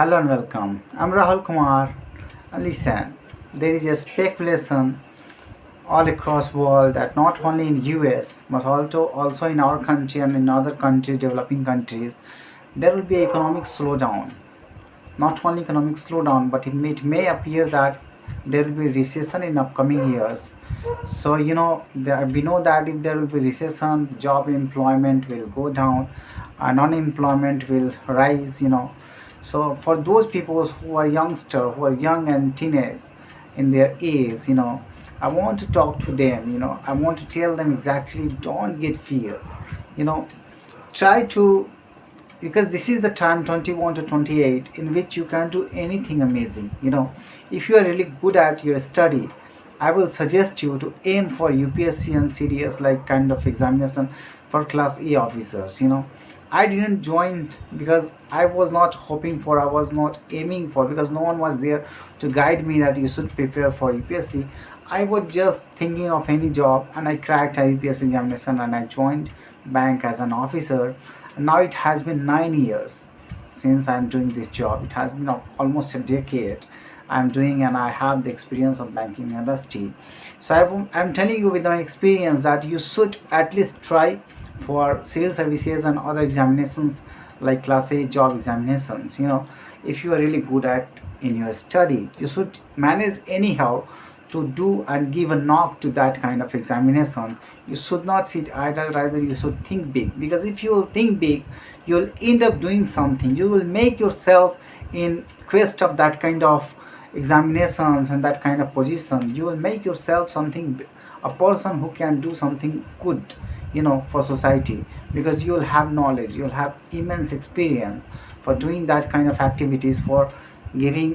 Hello and welcome. I'm Rahul Kumar. And listen, there is a speculation all across world that not only in US but also in our country and in other countries, developing countries, there will be economic slowdown. Not only economic slowdown, but it may appear that there will be recession in upcoming years. So we know that if there will be recession, job employment will go down, and unemployment will rise. So for those people who are youngster, who are young and teenage in their age, I want to talk to them. I want to tell them exactly, don't get fear. You know, try to, because this is the time 21 to 28 in which you can do anything amazing. If you are really good at your study, I will suggest you to aim for UPSC and CDS like kind of examination for class A officers. I didn't join because I was not hoping for, I was not aiming for, because no one was there to guide me that you should prepare for UPSC. I was just thinking of any job, and I cracked a UPSC examination and I joined bank as an officer. Now it has been 9 years since I'm doing this job. It has been almost a decade I'm doing, and I have the experience of banking industry. So I'm telling you with my experience that you should at least try for civil services and other examinations like class A job examinations. If you are really good at in your study, you should manage anyhow to do and give a knock to that kind of examination. You should not sit idle, rather you should think big, because if you will think big, you will end up doing something. You will make yourself in quest of that kind of examinations and that kind of position. You will make yourself something, a person who can do something good, for society, because you will have knowledge, you will have immense experience for doing that kind of activities, for giving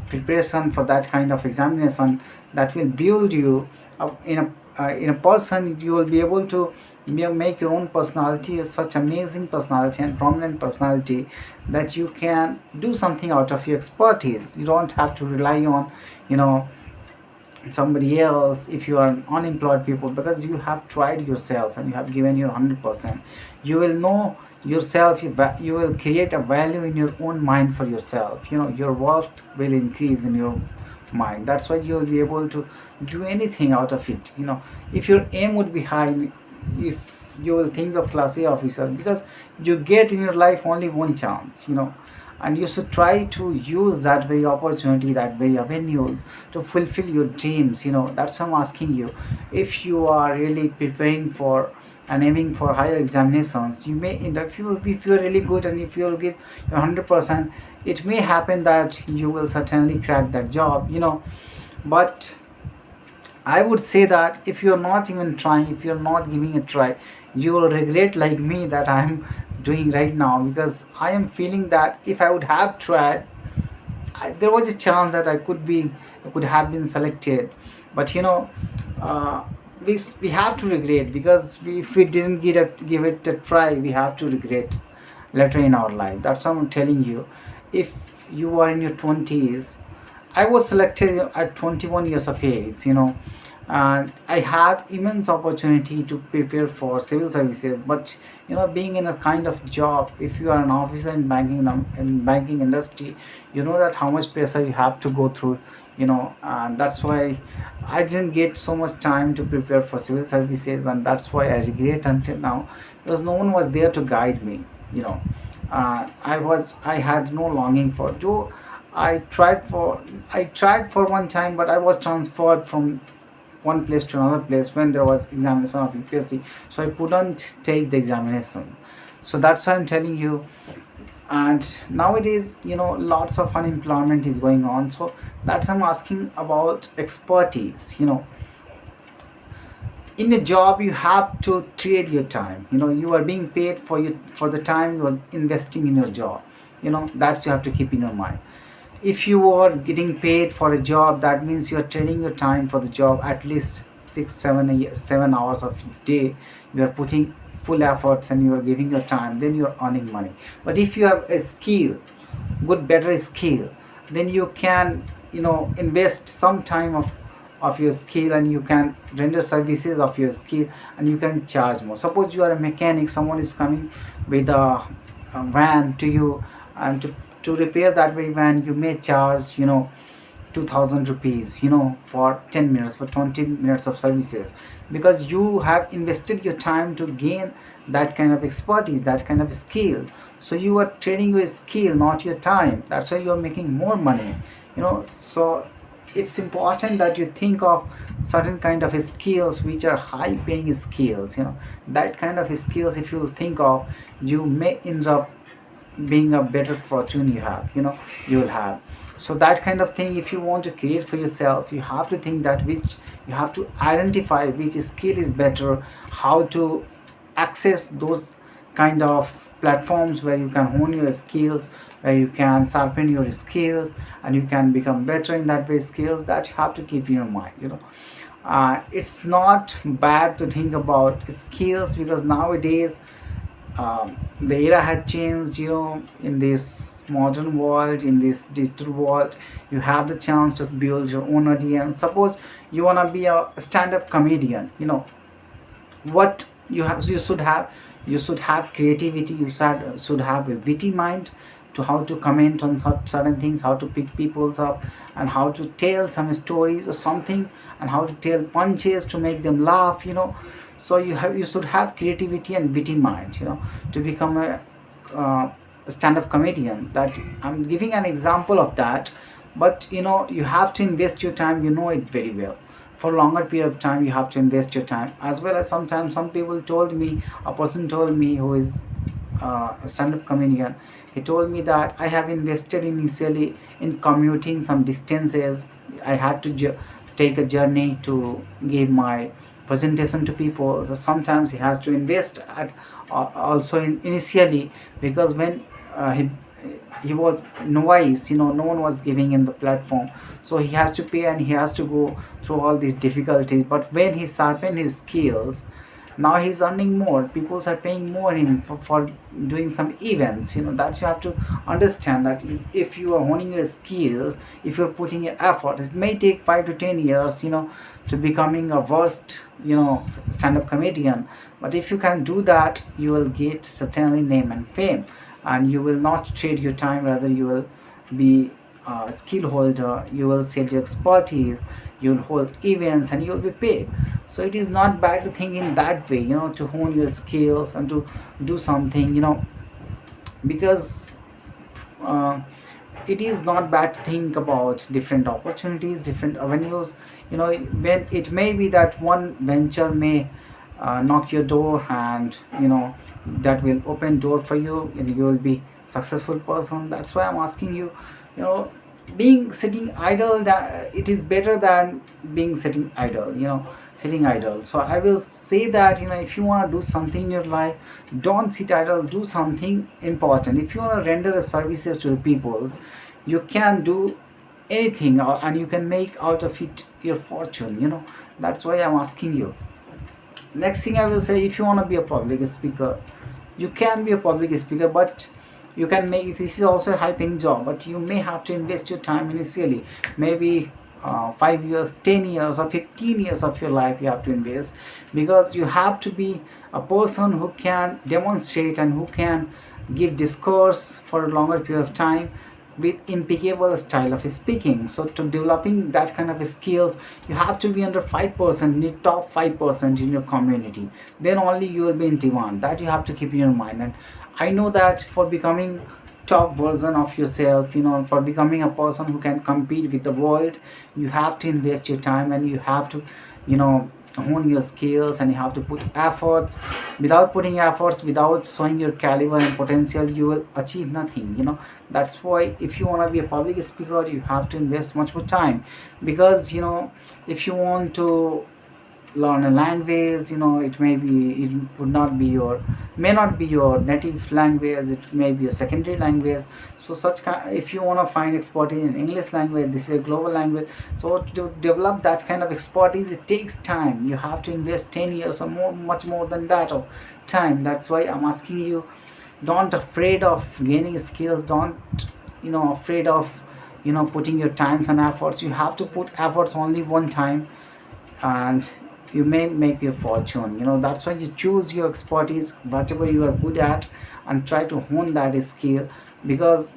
preparation for that kind of examination that will build you in a person. You will be able to make your own personality, such amazing personality and prominent personality, that you can do something out of your expertise. You don't have to rely on somebody else if you are unemployed people, because you have tried yourself and you have given your 100%. You will know yourself, you will create a value in your own mind for yourself. Your worth will increase in your mind. That's why you will be able to do anything out of it. If your aim would be high, if you will think of class A officer, because you get in your life only one chance, and you should try to use that very opportunity, that very avenues to fulfill your dreams. That's why I'm asking you, if you are really preparing for and aiming for higher examinations, you may, in the future, if you're really good and if you'll give your 100%, it may happen that you will certainly crack that job. But I would say that if you're not even trying, if you're not giving a try, you will regret like me that I'm doing right now, because I am feeling that if I would have tried, there was a chance that I could have been selected. But we have to regret, because if we didn't give it a try, we have to regret later in our life. That's what I'm telling you. If you are in your 20s, I was selected at 21 years of age, and I had immense opportunity to prepare for civil services. But being in a kind of job, if you are an officer in banking industry, you know that how much pressure you have to go through. And that's why I didn't get so much time to prepare for civil services, and that's why I regret until now, because no one was there to guide me. I had no longing for do. I tried for one time, but I was transferred from one place to another place when there was examination of UPSC, so I couldn't take the examination. So that's why I'm telling you. And nowadays, lots of unemployment is going on, so that's why I'm asking about expertise. In a job, you have to trade your time. You are being paid for the time you are investing in your job. That's you have to keep in your mind. If you are getting paid for a job, that means you are trading your time for the job, at least 7 hours of the day. You are putting full efforts and you are giving your time, then you are earning money. But if you have a skill, better skill, then you can invest some time of your skill, and you can render services of your skill, and you can charge more. Suppose you are a mechanic, someone is coming with a van to you, and to repair that very van you may charge 2000 rupees for 10 minutes, for 20 minutes of services, because you have invested your time to gain that kind of expertise, that kind of skill. So you are trading your skill, not your time. That's why you are making more money. So it's important that you think of certain kind of skills which are high paying skills. That kind of skills, if you think of, you may end up being a better fortune you will have. So that kind of thing, if you want to create for yourself, you have to think that which, you have to identify which skill is better, how to access those kind of platforms where you can hone your skills, where you can sharpen your skills, and you can become better in that way skills. That you have to keep in your mind. It's not bad to think about skills, because nowadays the era had changed. In this modern world, in this digital world, you have the chance to build your own audience. Suppose you want to be a stand-up comedian. What you should have creativity, you should have a witty mind to how to comment on certain things, how to pick people's up, and how to tell some stories or something, and how to tell punches to make them laugh. So you should have creativity and witty mind to become uh, a stand-up comedian. That I'm giving an example of that. But you have to invest your time, it very well. For longer period of time you have to invest your time, as well as sometimes some people told me, a person told me who is a stand-up comedian. He told me that I have invested initially in commuting some distances. I had to take a journey to give my presentation to people. So sometimes he has to invest also initially, because when he was novice, no one was giving him the platform, so he has to pay and he has to go through all these difficulties. But when he sharpened his skills, now he's earning more, people are paying more him for doing some events. That you have to understand, that if you are honing your skills, if you're putting your effort, it may take 5 to 10 years to becoming a worst stand-up comedian. But if you can do that, you will get certainly name and fame, and you will not trade your time, rather you will be a skill holder, you will sell your expertise, you will hold events, and you will be paid. So it is not bad to think in that way, to hone your skills and to do something, because it is not bad to think about different opportunities, different avenues. When it may be that one venture may knock your door, and that will open door for you, and you will be successful person. That's why I'm asking you, you know being sitting idle, that it is better than being sitting idle. So I will say that, if you want to do something in your life, don't sit idle, do something important. If you want to render the services to the people, you can do anything, and you can make out of it your fortune. That's why I'm asking you. Next thing I will say, if you want to be a public speaker, you can be a public speaker, but you can make, this is also a high paying job, but you may have to invest your time initially, maybe 5 years, 10 years, or 15 years of your life you have to invest, because you have to be a person who can demonstrate and who can give discourse for a longer period of time with impeccable style of speaking. So to developing that kind of skills, you have to be under 5%, in the top 5% in your community. Then only you will be in demand. That you have to keep in your mind. And I know that for becoming top version of yourself, for becoming a person who can compete with the world, you have to invest your time, and you have to, hone your skills, and you have to put efforts. Without putting efforts, without showing your caliber and potential, you will achieve nothing. That's why if you want to be a public speaker, you have to invest much more time, because if you want to learn a language, it would not be your, may not be your native language, it may be your secondary language. So if you want to find expertise in English language, this is a global language. So to develop that kind of expertise, it takes time. You have to invest 10 years or more, much more than that of time. That's why I'm asking you, don't afraid of gaining skills, don't afraid of putting your times and efforts. You have to put efforts only one time, and you may make your fortune. That's why you choose your expertise, whatever you are good at, and try to hone that skill. because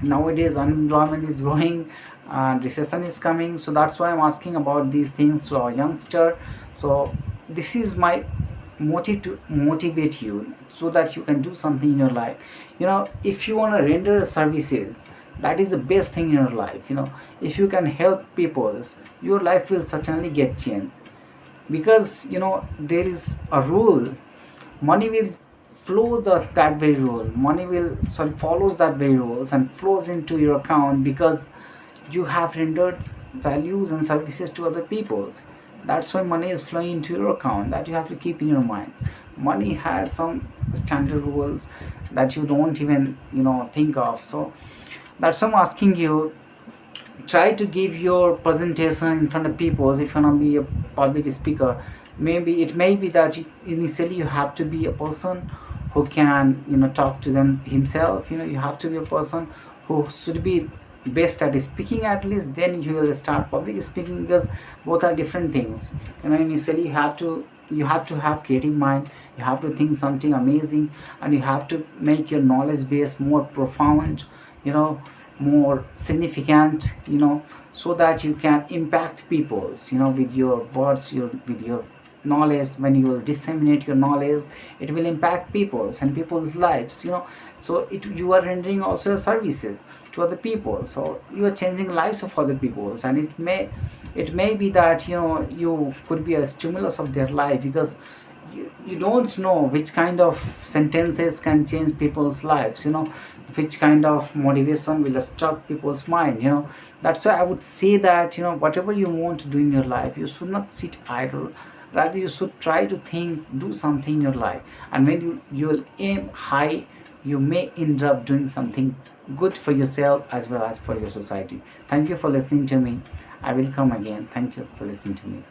nowadays unemployment is growing and recession is coming. So that's why I'm asking about these things to our youngster. So this is my motive to motivate you so that you can do something in your life. If you want to render services, that is the best thing in your life. If you can help people, your life will certainly get changed. Because there is a rule, money will flow that very rule, money will follows that very rules and flows into your account because you have rendered values and services to other peoples. That's why money is flowing into your account. That you have to keep in your mind. Money has some standard rules that you don't even think of. So that's why I'm asking you, try to give your presentation in front of people. If you want to be a public speaker, maybe it may be that initially you have to be a person who can talk to them himself. You have to be a person who should be best at speaking at least, then you will start public speaking, because both are different things. Initially you have to have creative mind, you have to think something amazing, and you have to make your knowledge base more profound, more significant, so that you can impact peoples, with your words, with your knowledge. When you will disseminate your knowledge, it will impact people's and people's lives. So you are rendering also services to other people. So you are changing lives of other people's, and it may be that you could be a stimulus of their life, because you don't know which kind of sentences can change people's lives, which kind of motivation will struck people's mind. That's why I would say that whatever you want to do in your life, you should not sit idle. Rather, you should try to think, do something in your life. And when you will aim high, you may end up doing something good for yourself as well as for your society. Thank you for listening to me. I will come again. Thank you for listening to me.